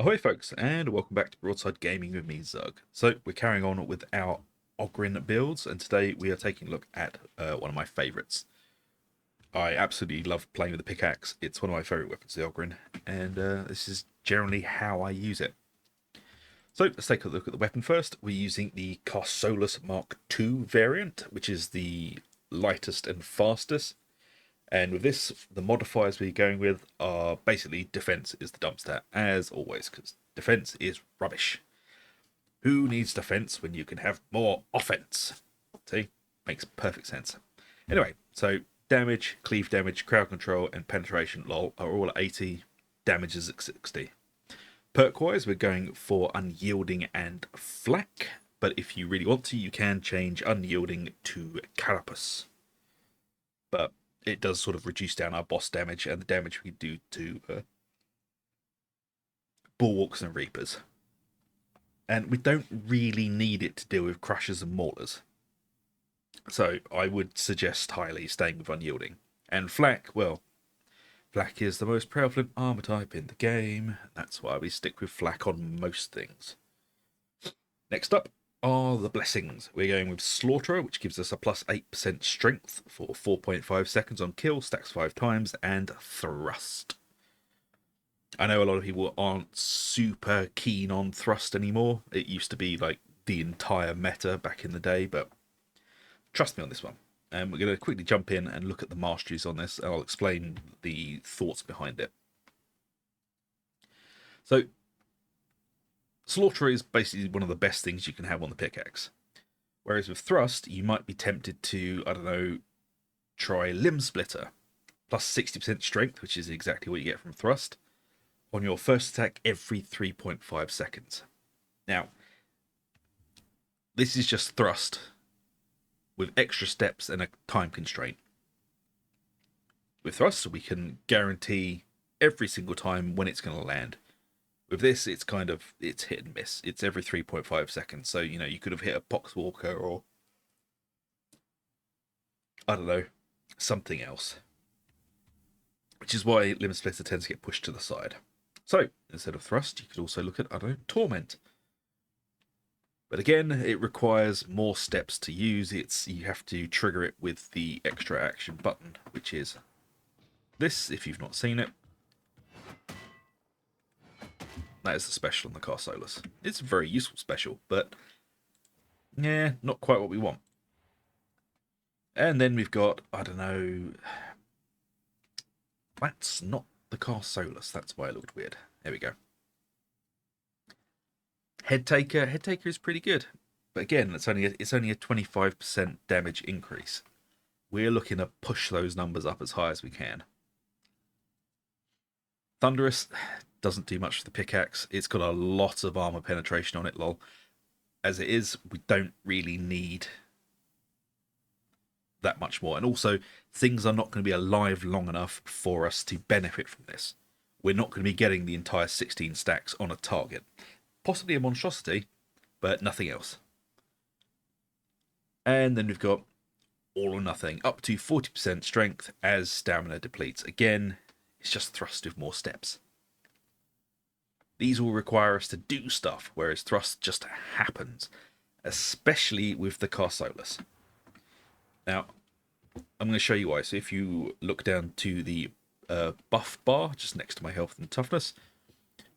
Ahoy folks, and welcome back to Broadside Gaming with me, Zug. So we're carrying on with our Ogryn builds, and today we are taking a look at one of my favourites. I absolutely love playing with the Pickaxe. It's one of my favourite weapons, the Ogryn, and this is generally how I use it. So let's take a look at the weapon first. We're using the Curios Mark II variant, which is the lightest and fastest. And with this, the modifiers we're going with are basically defense is the dump stat, as always, because defense is rubbish. Who needs defense when you can have more offense? See? Makes perfect sense. Anyway, so damage, cleave damage, crowd control, and penetration lol are all at 80. Damage is at 60. Perk-wise, we're going for unyielding and flak, but if you really want to, you can change unyielding to carapace. But it does sort of reduce down our boss damage and the damage we do to bulwarks and reapers. And we don't really need it to deal with crushers and maulers. So I would suggest highly staying with unyielding. And flak, well, flak is the most prevalent armour type in the game. That's why we stick with flak on most things. Next up are the blessings. We're going with Slaughterer, which gives us a plus 8% strength for 4.5 seconds on kill, stacks 5 times, and thrust. I know a lot of people aren't super keen on thrust anymore. It used to be like the entire meta back in the day, but trust me on this one. And we're going to quickly jump in and look at the masteries on this, and I'll explain the thoughts behind it. So Slaughterer is basically one of the best things you can have on the Pickaxe. Whereas with Thrust, you might be tempted to, I don't know, try Limb Splitter. Plus 60% strength, which is exactly what you get from Thrust, on your first attack every 3.5 seconds. Now, this is just Thrust with extra steps and a time constraint. With Thrust, we can guarantee every single time when it's going to land. With this, it's hit and miss. It's every 3.5 seconds. So, you could have hit a Poxwalker or, I don't know, something else. Which is why Limb Splitter tends to get pushed to the side. So, instead of Thrust, you could also look at, I don't know, Torment. But again, it requires more steps to use. You have to trigger it with the extra action button, which is this, if you've not seen it. That is the special on the Curios. It's a very useful special, but yeah, not quite what we want. And then we've got, I don't know, that's not the Curios. That's why it looked weird. There we go. Head Taker is pretty good, but again, it's only a 25% damage increase. We're looking to push those numbers up as high as we can. Thunderous doesn't do much for the Pickaxe. It's got a lot of armor penetration on it, lol. As it is, we don't really need that much more. And also, things are not going to be alive long enough for us to benefit from this. We're not going to be getting the entire 16 stacks on a target. Possibly a monstrosity, but nothing else. And then we've got all or nothing, up to 40% strength as stamina depletes. Again, it's just Thrust with more steps. These will require us to do stuff, whereas Thrust just happens, especially with the Curios. Now, I'm going to show you why. So if you look down to the buff bar, just next to my health and toughness,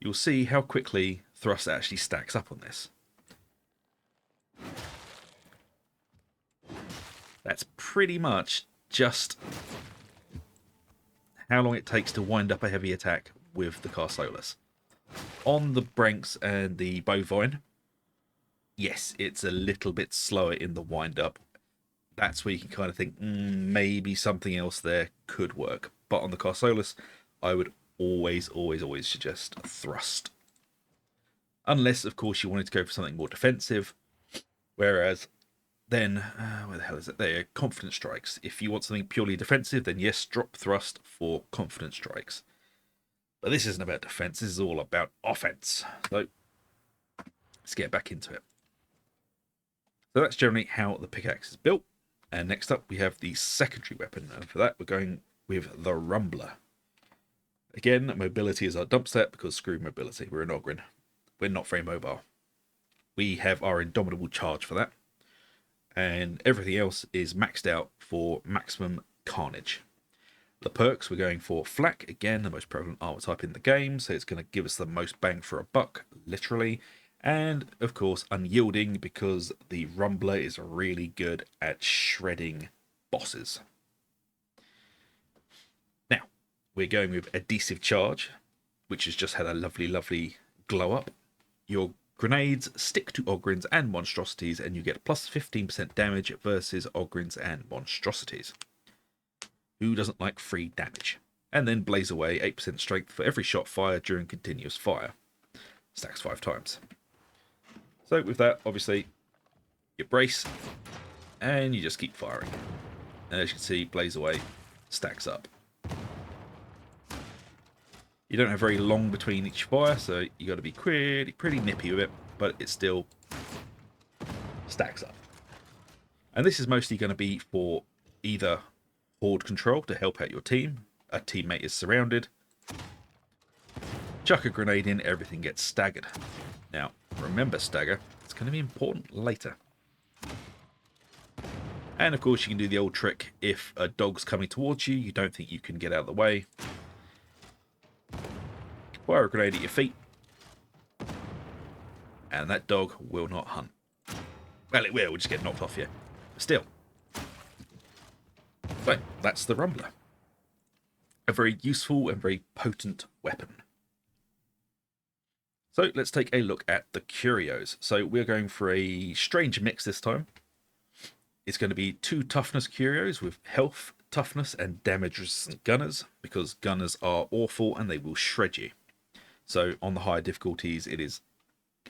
you'll see how quickly Thrust actually stacks up on this. That's pretty much just how long it takes to wind up a heavy attack with the Curios. On the Branks and the Bovine, yes, it's a little bit slower in the wind up. That's where you can kind of think, maybe something else there could work. But on the Curios, I would always suggest Thrust. Unless, of course, you wanted to go for something more defensive. Whereas, then, where the hell is it? There, Confident Strikes. If you want something purely defensive, then yes, drop Thrust for Confident Strikes. But this isn't about defense, this is all about offense. So, let's get back into it. So that's generally how the Pickaxe is built. And next up, we have the secondary weapon. And for that, we're going with the Rumbler. Again, mobility is our dump set because screw mobility. We're an Ogryn. We're not very mobile. We have our indomitable charge for that. And everything else is maxed out for maximum carnage. The perks, we're going for flak, again, the most prevalent armor type in the game, so it's going to give us the most bang for a buck, literally. And, of course, unyielding, because the Rumbler is really good at shredding bosses. Now, we're going with Adhesive Charge, which has just had a lovely, lovely glow up. Your grenades stick to Ogryns and monstrosities, and you get plus 15% damage versus Ogryns and monstrosities. Who doesn't like free damage? And then blaze away 8% strength for every shot fired during continuous fire. Stacks 5 times. So with that, obviously, you brace, and you just keep firing. And as you can see, blaze away stacks up. You don't have very long between each fire, so you got to be pretty nippy with it, but it still stacks up. And this is mostly going to be for either horde control to help out your team. A teammate is surrounded. Chuck a grenade in, everything gets staggered. Now, remember stagger, it's going to be important later. And of course you can do the old trick if a dog's coming towards you, you don't think you can get out of the way. Fire a grenade at your feet. And that dog will not hunt. Well, it will just get knocked off you. But still. So, that's the Rumbler. A very useful and very potent weapon. So, let's take a look at the Curios. So, we're going for a strange mix this time. It's going to be 2 toughness Curios with health, toughness, and damage resistant gunners, because gunners are awful and they will shred you. So, on the higher difficulties, it is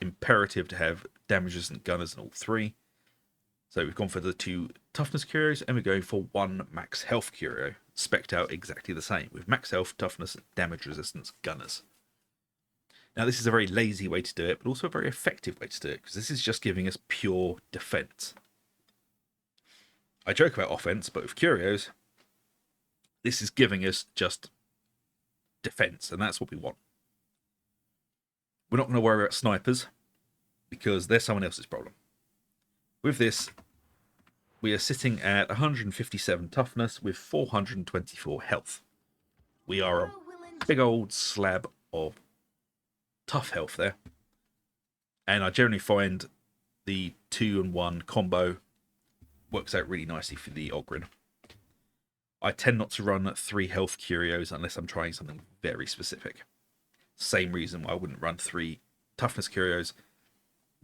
imperative to have damage resistant gunners in all 3. So we've gone for the 2 toughness Curios, and we're going for 1 max health Curio, spec'd out exactly the same, with max health, toughness, damage resistance gunners. Now this is a very lazy way to do it, but also a very effective way to do it, because this is just giving us pure defense. I joke about offense, but with Curios, this is giving us just defense, and that's what we want. We're not going to worry about snipers, because they're someone else's problem. With this, we are sitting at 157 toughness with 424 health. We are a big old slab of tough health there. And I generally find the 2 and 1 combo works out really nicely for the Ogryn. I tend not to run 3 health Curios unless I'm trying something very specific. Same reason why I wouldn't run 3 toughness Curios.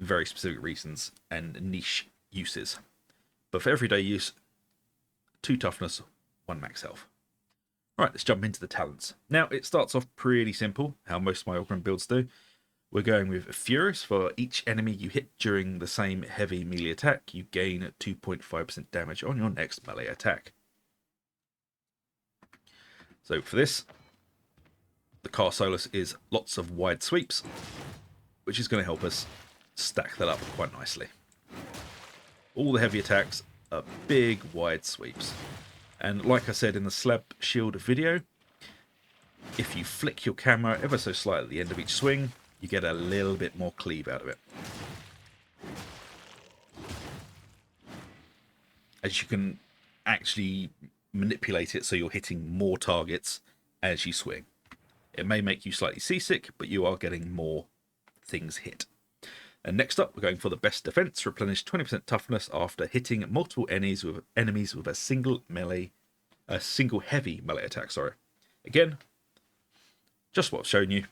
Very specific reasons and niche uses. But for everyday use, 2 toughness, 1 max health. Alright, let's jump into the talents. Now, it starts off pretty simple, how most of my Ogryn builds do. We're going with Furious. For each enemy you hit during the same heavy melee attack, you gain 2.5% damage on your next melee attack. So for this, the Car Solus is lots of wide sweeps, which is going to help us stack that up quite nicely. All the heavy attacks are big, wide sweeps. And like I said in the slab shield video, if you flick your camera ever so slightly at the end of each swing, you get a little bit more cleave out of it. As you can actually manipulate it so you're hitting more targets as you swing. It may make you slightly seasick, but you are getting more things hit. And next up, we're going for the best defense. Replenish 20% toughness after hitting multiple enemies with a single heavy melee attack. Again, just what I've shown you.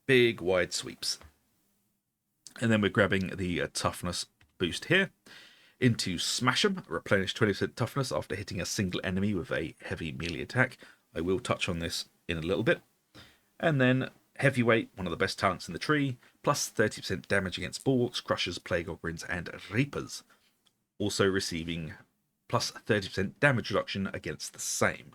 Big wide sweeps. And then we're grabbing the toughness boost here. Into Smash 'em. Replenish 20% toughness after hitting a single enemy with a heavy melee attack. I will touch on this in a little bit. And then Heavyweight, one of the best talents in the tree, plus 30% damage against Bulwarks, Crushers, Plague Ogryns, and Reapers. Also receiving plus 30% damage reduction against the same.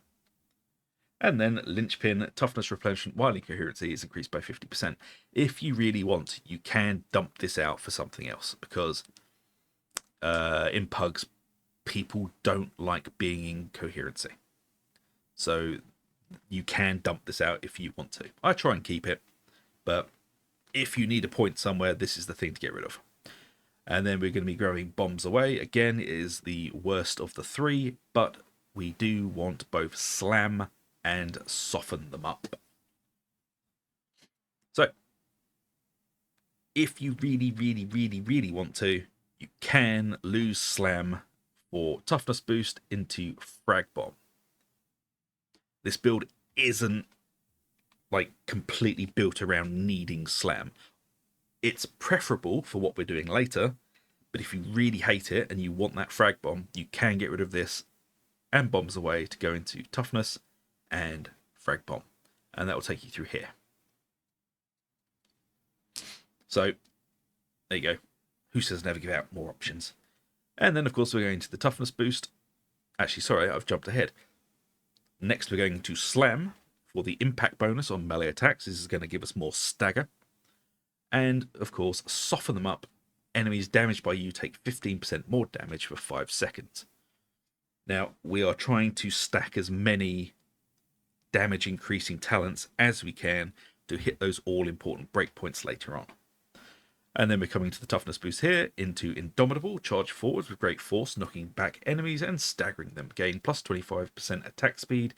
And then Linchpin, toughness replenishment while incoherency is increased by 50%. If you really want, you can dump this out for something else, because in Pugs, people don't like being in coherency. So you can dump this out if you want to. I try and keep it, but if you need a point somewhere, this is the thing to get rid of. And then we're going to be growing bombs away. Again, it is the worst of the three, but we do want both slam and soften them up. So, if you really want to, you can lose slam for toughness boost into frag bomb. This build isn't like completely built around needing slam. It's preferable for what we're doing later, but if you really hate it and you want that frag bomb, you can get rid of this and bombs away to go into toughness and frag bomb, and that will take you through here. So there you go. Who says never give out more options? And then of course we're going to the toughness boost. Actually, sorry, I've jumped ahead. Next we're going to slam for the impact bonus on melee attacks. This is going to give us more stagger. And, of course, soften them up. Enemies damaged by you take 15% more damage for 5 seconds. Now, we are trying to stack as many damage increasing talents as we can to hit those all-important breakpoints later on. And then we're coming to the toughness boost here, into Indomitable. Charge forwards with great force, knocking back enemies and staggering them. Gain plus 25% attack speed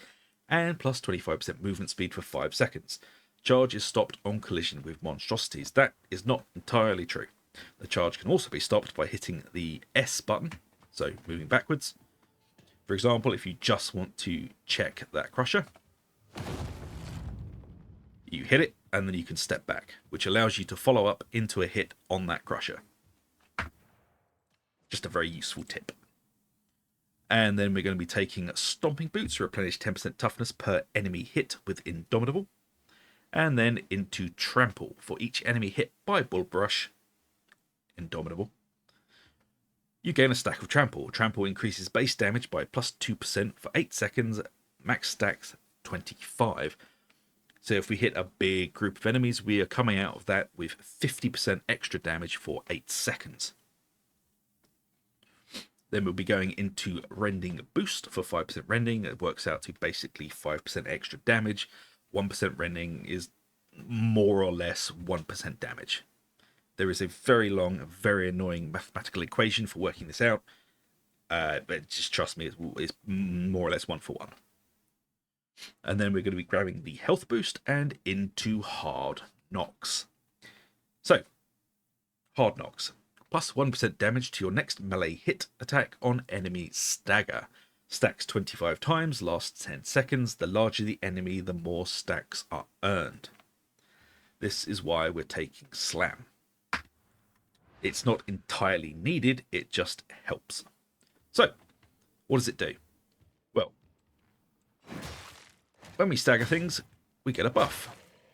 and plus 25% movement speed for 5 seconds. Charge is stopped on collision with monstrosities. That is not entirely true. The charge can also be stopped by hitting the S button, so moving backwards. For example, if you just want to check that crusher, you hit it and then you can step back, which allows you to follow up into a hit on that crusher. Just a very useful tip. And then we're going to be taking Stomping Boots to replenish 10% toughness per enemy hit with Indomitable. And then into Trample for each enemy hit by Bull Brush, Indomitable. You gain a stack of Trample. Trample increases base damage by plus 2% for 8 seconds, max stacks 25. So if we hit a big group of enemies, we are coming out of that with 50% extra damage for 8 seconds. Then we'll be going into Rending Boost for 5% rending. It works out to basically 5% extra damage. 1% rending is more or less 1% damage. There is a very long, very annoying mathematical equation for working this out, but just trust me, it's more or less 1 for 1. And then we're going to be grabbing the health boost and into Hard Knocks. So, Hard Knocks. Plus 1% damage to your next melee hit attack on enemy stagger. Stacks 25 times, lasts 10 seconds. The larger the enemy, the more stacks are earned. This is why we're taking Slam. It's not entirely needed, it just helps. So, what does it do? Well, when we stagger things, we get a buff.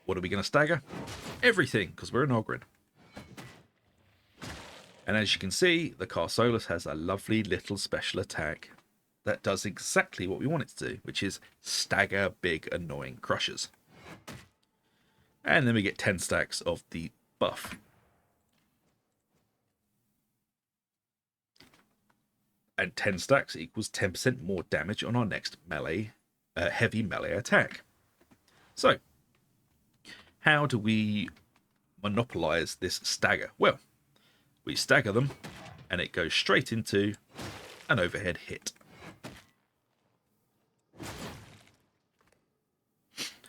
What are we going to stagger? Everything, because we're an Ogryn. And as you can see, the Curios has a lovely little special attack that does exactly what we want it to do, which is stagger big annoying crushers. And then we get 10 stacks of the buff. And 10 stacks equals 10% more damage on our next melee, heavy melee attack. So, how do we monopolize this stagger? Well, we stagger them, and it goes straight into an overhead hit.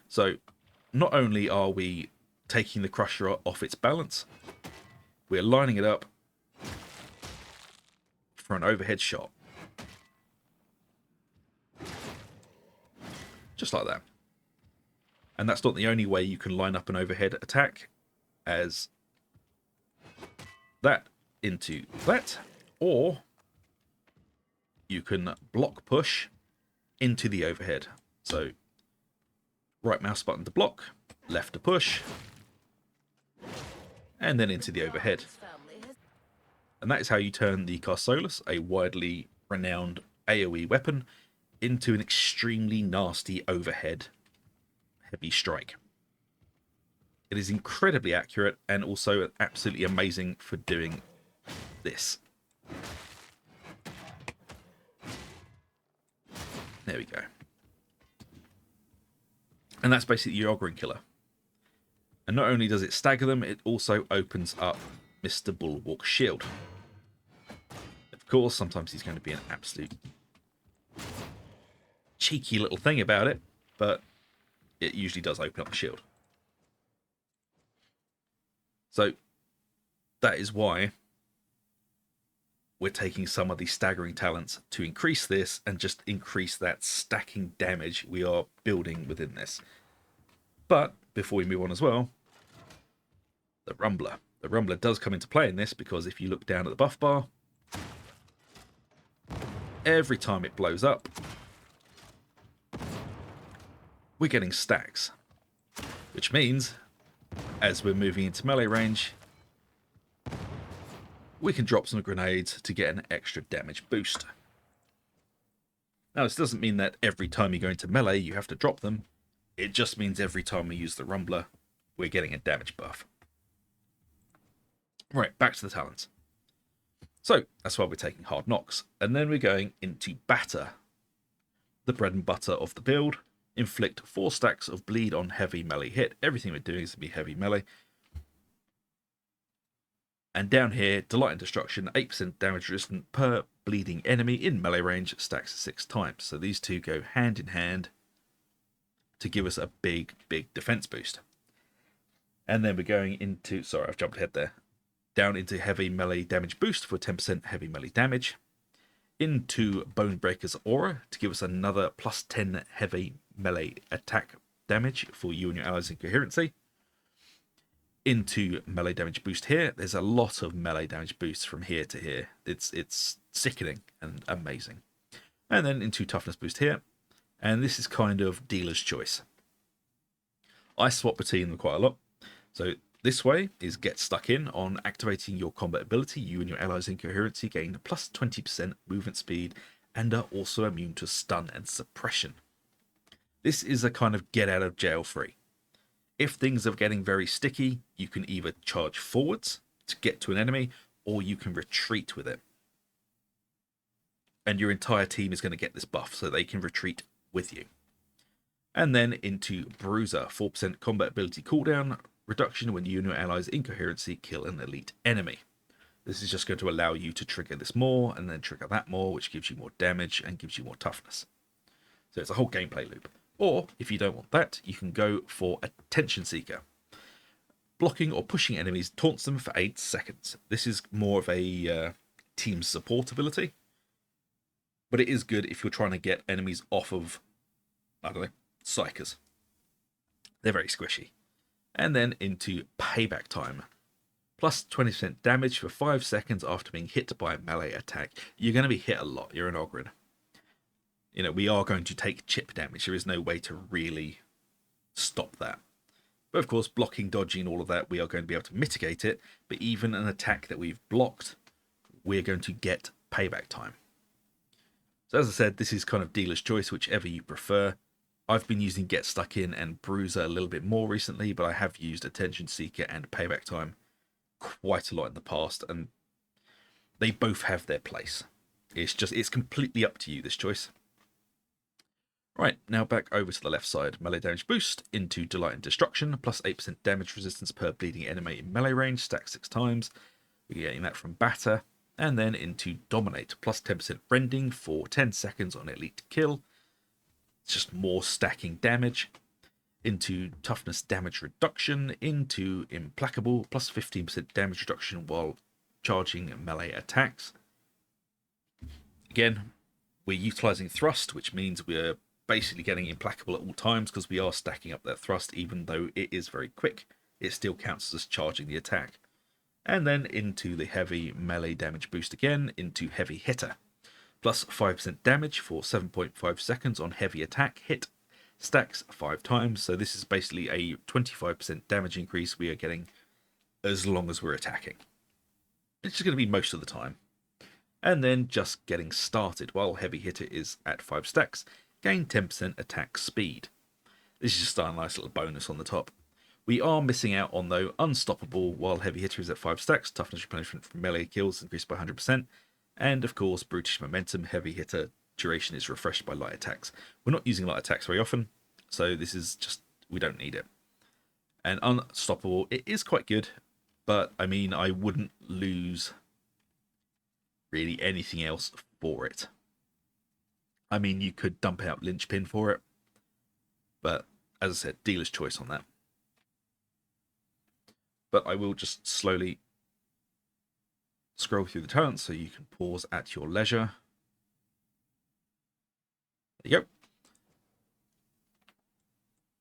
So, not only are we taking the crusher off its balance, we're lining it up for an overhead shot. Just like that. And that's not the only way you can line up an overhead attack, as that into that, or you can block push into the overhead. So right mouse button to block, left to push, and then into the overhead. And that is how you turn the Curios, a widely renowned AoE weapon, into an extremely nasty overhead heavy strike. It is incredibly accurate and also absolutely amazing for doing this. There we go. And that's basically your Ogryn killer. And not only does it stagger them, it also opens up Mr. Bulwark's shield. Of course, sometimes he's going to be an absolute cheeky little thing about it, but it usually does open up the shield. So that is why we're taking some of the staggering talents to increase this and just increase that stacking damage we are building within this. But before we move on as well, the Rumbler. The Rumbler does come into play in this because if you look down at the buff bar, every time it blows up, we're getting stacks. Which means, as we're moving into melee range, we can drop some grenades to get an extra damage boost. Now, this doesn't mean that every time you go into melee you have to drop them. It just means every time we use the Rumbler, we're getting a damage buff. Right, back to the talents. So, that's why we're taking Hard Knocks. And then we're going into Batter, the bread and butter of the build. Inflict 4 stacks of bleed on heavy melee hit. Everything we're doing is to be heavy melee. And down here, Delight and Destruction, 8% damage resistant per bleeding enemy in melee range, stacks 6 times. So these two go hand in hand to give us a big, big defense boost. And then we're going into, sorry, I've jumped ahead there, down into heavy melee damage boost for 10% heavy melee damage. Into Bonebreaker's Aura to give us another plus 10 heavy melee attack damage for you and your allies in coherency. Into melee damage boost here. There's a lot of melee damage boosts from here to here. It's sickening and amazing. And then into toughness boost here. And this is kind of dealer's choice. I swap between them quite a lot. So this way is get stuck in on activating your combat ability. You and your allies in coherency gain plus 20% movement speed and are also immune to stun and suppression. This is a kind of get out of jail free. If things are getting very sticky, you can either charge forwards to get to an enemy, or you can retreat with it. And your entire team is going to get this buff, so they can retreat with you. And then into Bruiser, 4% combat ability cooldown reduction when you and your allies in coherency kill an elite enemy. This is just going to allow you to trigger this more, and then trigger that more, which gives you more damage and gives you more toughness. So it's a whole gameplay loop. Or, if you don't want that, you can go for Attention Seeker. Blocking or pushing enemies taunts them for 8 seconds. This is more of a team support ability. But it is good if you're trying to get enemies off of, I don't know, Psychers. They're very squishy. And then into Payback Time. Plus 20% damage for 5 seconds after being hit by a melee attack. You're going to be hit a lot. You're an Ogryn. You know, we are going to take chip damage. There is no way to really stop that. But of course, blocking, dodging, all of that, we are going to be able to mitigate it. But even an attack that we've blocked, we're going to get payback time. So as I said, this is kind of dealer's choice, whichever you prefer. I've been using Get Stuck In and Bruiser a little bit more recently, but I have used Attention Seeker and Payback Time quite a lot in the past, and they both have their place. It's completely up to you, this choice. Right, now back over to the left side. Melee damage boost into Delight and Destruction, plus 8% damage resistance per bleeding enemy in melee range, stacked 6 times. We're getting that from Batter. And then into Dominate, plus 10% rending for 10 seconds on elite kill. It's just more stacking damage. Into Toughness damage reduction, into Implacable, plus 15% damage reduction while charging melee attacks. Again, we're utilizing Thrust, which means we're basically getting Implacable at all times because we are stacking up that Thrust. Even though it is very quick, it still counts as charging the attack. And then into the heavy melee damage boost again, into Heavy Hitter. Plus 5% damage for 7.5 seconds on heavy attack hit. Stacks 5 times, so this is basically a 25% damage increase we are getting as long as we're attacking. It's just going to be most of the time. And then just getting started, while Heavy Hitter is at 5 stacks, gain 10% attack speed. This is just a nice little bonus on the top. We are missing out on, though, Unstoppable, while Heavy Hitter is at 5 stacks, toughness replenishment from melee kills increased by 100%, and of course, Brutish Momentum, Heavy Hitter duration is refreshed by light attacks. We're not using light attacks very often, so this is just we don't need it. And unstoppable, it is quite good, but I mean, I wouldn't lose really anything else for it. I mean, you could dump out linchpin for it, but as I said, dealer's choice on that. But I will just slowly scroll through the talents so you can pause at your leisure. There you go.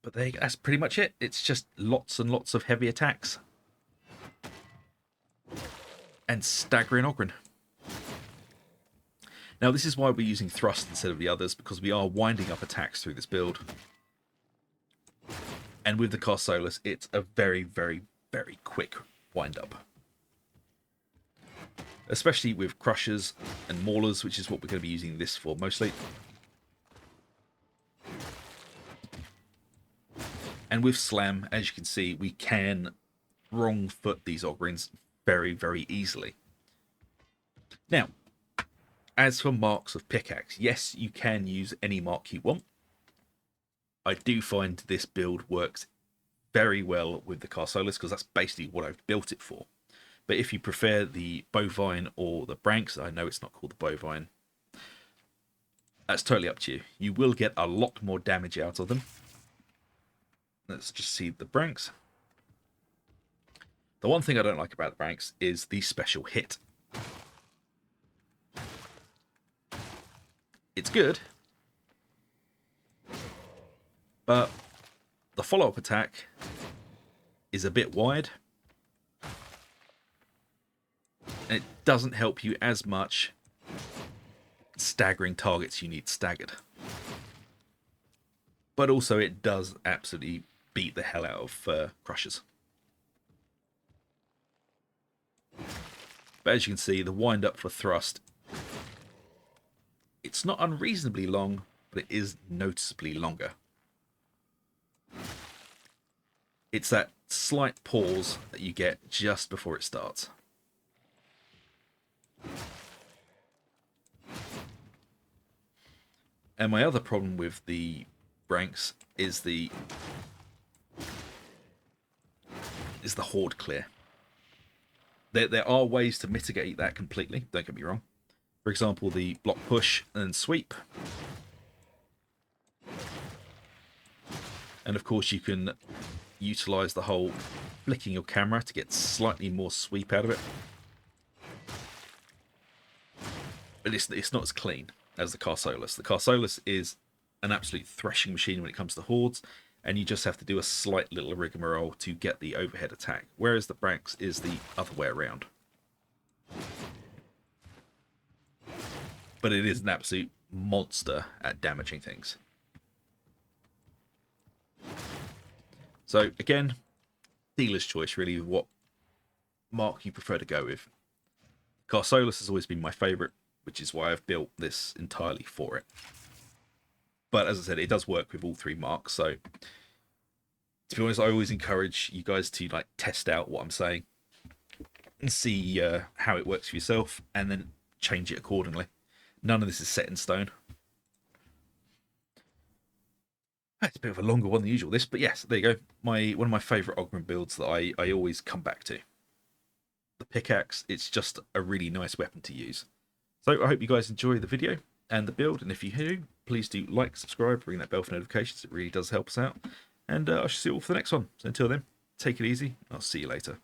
But that's pretty much it. It's just lots and lots of heavy attacks. And staggering Ogryn. Now this is why we're using thrust instead of the others, because we are winding up attacks through this build. And with the Curios, it's a very, very, very quick wind up. Especially with crushers and maulers, which is what we're going to be using this for mostly. And with slam, as you can see, we can wrong foot these Ogryns very, very easily. Now, as for marks of pickaxe, yes, you can use any mark you want. I do find this build works very well with the Curios because that's basically what I've built it for. But if you prefer the bovine or the branks, I know it's not called the bovine, that's totally up to you. You will get a lot more damage out of them. Let's just see the branks. The one thing I don't like about the branks is the special hit. It's good, but the follow-up attack is a bit wide. And it doesn't help you as much staggering targets you need staggered. But also it does absolutely beat the hell out of crushers. But as you can see, the wind up for thrust, it's not unreasonably long, but it is noticeably longer. It's that slight pause that you get just before it starts. And my other problem with the ranks is the horde clear. There are ways to mitigate that completely, don't get me wrong. For example, the block push and sweep. And of course you can utilize the whole flicking your camera to get slightly more sweep out of it. But it's not as clean as the Curios. The Curios is an absolute threshing machine when it comes to hordes, and you just have to do a slight little rigmarole to get the overhead attack, whereas the branks is the other way around. But it is an absolute monster at damaging things. So again, dealer's choice really of what mark you prefer to go with. Curios has always been my favourite, which is why I've built this entirely for it. But as I said, it does work with all three marks. So to be honest, I always encourage you guys to like test out what I'm saying and see how it works for yourself, and then change it accordingly. None of this is set in stone. It's a bit of a longer one than usual, this, but yes, there you go. One of my favourite Ogryn builds that I always come back to. The pickaxe, it's just a really nice weapon to use. So I hope you guys enjoy the video and the build, and if you do, please do like, subscribe, ring that bell for notifications. It really does help us out. And I shall see you all for the next one. So until then, take it easy. I'll see you later.